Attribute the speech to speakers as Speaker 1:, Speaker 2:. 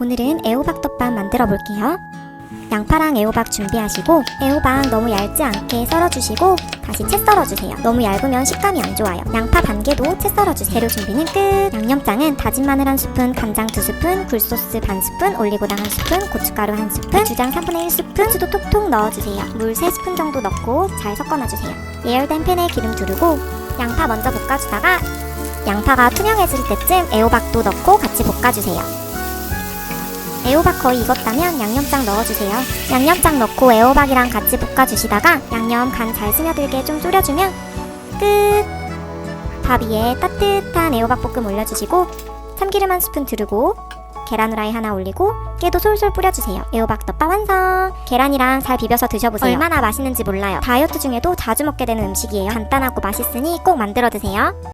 Speaker 1: 오늘은 애호박덮밥 만들어 볼게요. 양파랑 애호박 준비하시고 애호박 너무 얇지 않게 썰어주시고 다시 채 썰어주세요. 너무 얇으면 식감이 안 좋아요. 양파 반 개도 채 썰어주세요. 재료 준비는 끝! 양념장은 다진 마늘 1스푼, 간장 2스푼, 굴소스 반 스푼, 올리고당 1스푼, 고춧가루 1스푼, 고추장 3분의 1스푼, 수도 톡톡 넣어주세요. 물 3스푼 정도 넣고 잘 섞어놔주세요. 예열된 팬에 기름 두르고 양파 먼저 볶아주다가 양파가 투명해질 때쯤 애호박도 넣고 같이 볶아주세요. 애호박 거의 익었다면 양념장 넣어주세요. 양념장 넣고 애호박이랑 같이 볶아주시다가 양념 간 잘 스며들게 좀 졸여주면 끝! 밥 위에 따뜻한 애호박 볶음 올려주시고 참기름 1스푼 두르고 계란 후라이 하나 올리고 깨도 솔솔 뿌려주세요. 애호박덮밥 완성! 계란이랑 잘 비벼서 드셔보세요. 얼마나 맛있는지 몰라요. 다이어트 중에도 자주 먹게 되는 음식이에요. 간단하고 맛있으니 꼭 만들어 드세요.